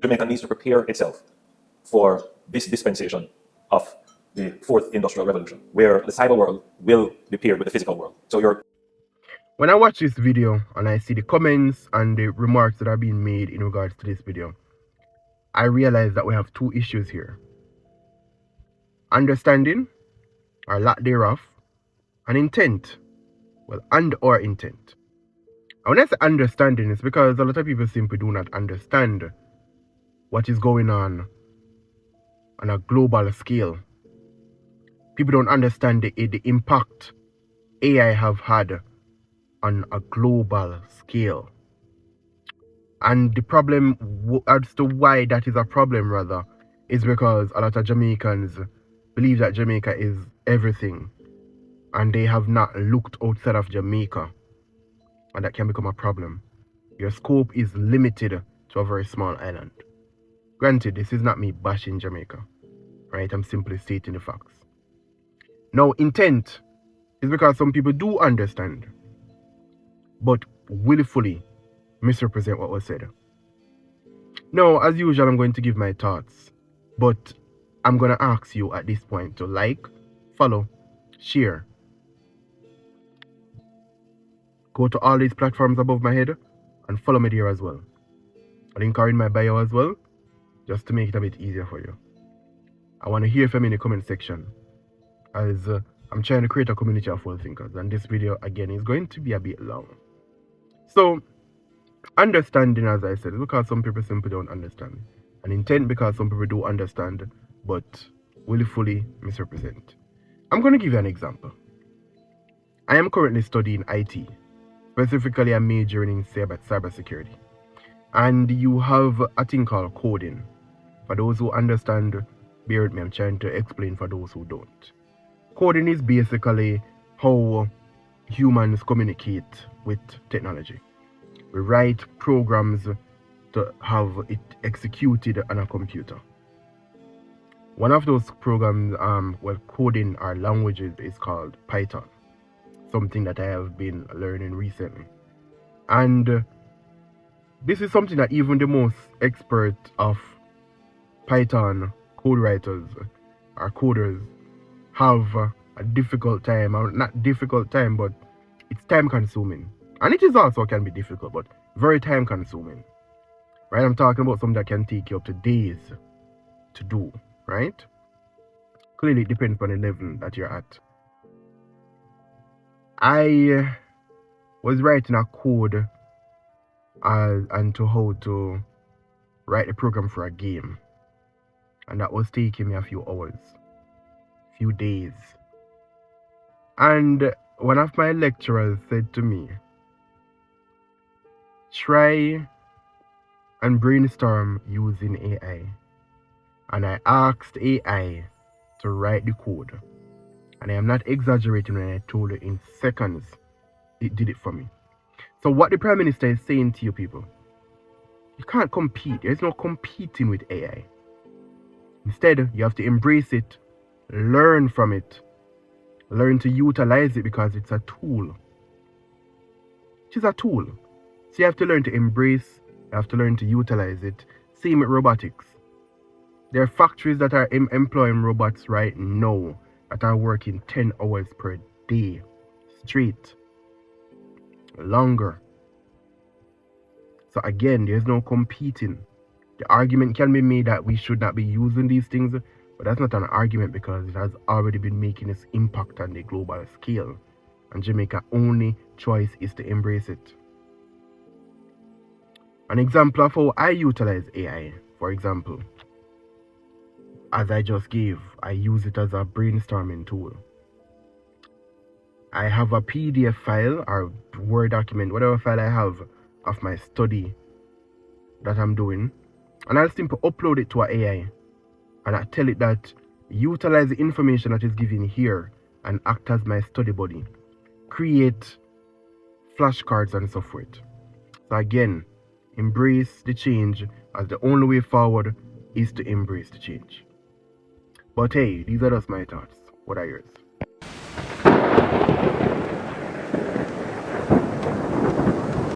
Jamaica needs to prepare itself for this dispensation of the fourth industrial revolution, where the cyber world will be paired with the physical world. So when I watch this video and I see the comments and the remarks that are being made in regards to this video, I realize that we have two issues here. Understanding, or lack thereof, and intent. Well, and or intent. And when I say understanding, it's because a lot of people simply do not understand what is going on a global scale. People don't understand the impact AI have had on a global scale. And the problem, as to why that is a problem rather, is because a lot of Jamaicans believe that Jamaica is everything and they have not looked outside of Jamaica, and that can become a problem. Your scope is limited to a very small island. Granted, this is not me bashing Jamaica, right? I'm simply stating the facts. Now, intent is because some people do understand, but willfully misrepresent what was said. Now, as usual, I'm going to give my thoughts, but I'm going to ask you at this point to like, follow, share. Go to all these platforms above my head and follow me there as well. I'll link are in my bio as well, just to make it a bit easier for you. I want to hear from you in the comment section, as I'm trying to create a community of full thinkers, and this video again is going to be a bit long. So, understanding, as I said, is because some people simply don't understand, and intent because some people do understand but willfully misrepresent. I'm going to give you an example. I am currently studying IT. Specifically, I'm majoring in cybersecurity. And you have a thing called coding. For those who understand, bear with me, I'm trying to explain for those who don't. Coding is basically how humans communicate with technology. We write programs to have it executed on a computer. One of those programs, coding or languages, is called Python. Something that I have been learning recently. And this is something that even the most expert of Python code writers or coders have a difficult time, or not difficult time, but it's time consuming. And it is also can be difficult, but very time consuming. Right? I'm talking about something that can take you up to days to do, right? Clearly it depends on the level that you're at. I was writing a code and to how to write a program for a game, and that was taking me a few hours, few days. And one of my lecturers said to me, try and brainstorm using AI. And I asked AI to write the code, and I am not exaggerating when I told you in seconds it did it for me. So what the Prime Minister is saying to you people, you can't compete. There's no competing with AI. Instead, you have to embrace it, learn from it, learn to utilize it because it's a tool. It is a tool. So you have to learn to embrace, you have to learn to utilize it. Same with robotics. There are factories that are employing robots right now that are working 10 hours per day straight. Longer. So again, there's no competing. The argument can be made that we should not be using these things, but that's not an argument because it has already been making its impact on the global scale, and Jamaica's only choice is to embrace it. An example of how I utilize AI, for example, as I just gave, I use it as a brainstorming tool. I have a PDF file or Word document, whatever file I have of my study that I'm doing, and I'll simply upload it to an AI, and I tell it that utilize the information that is given here and act as my study buddy. Create flashcards and so forth. So again, embrace the change, as the only way forward is to embrace the change. But hey, these are just my thoughts. What are yours?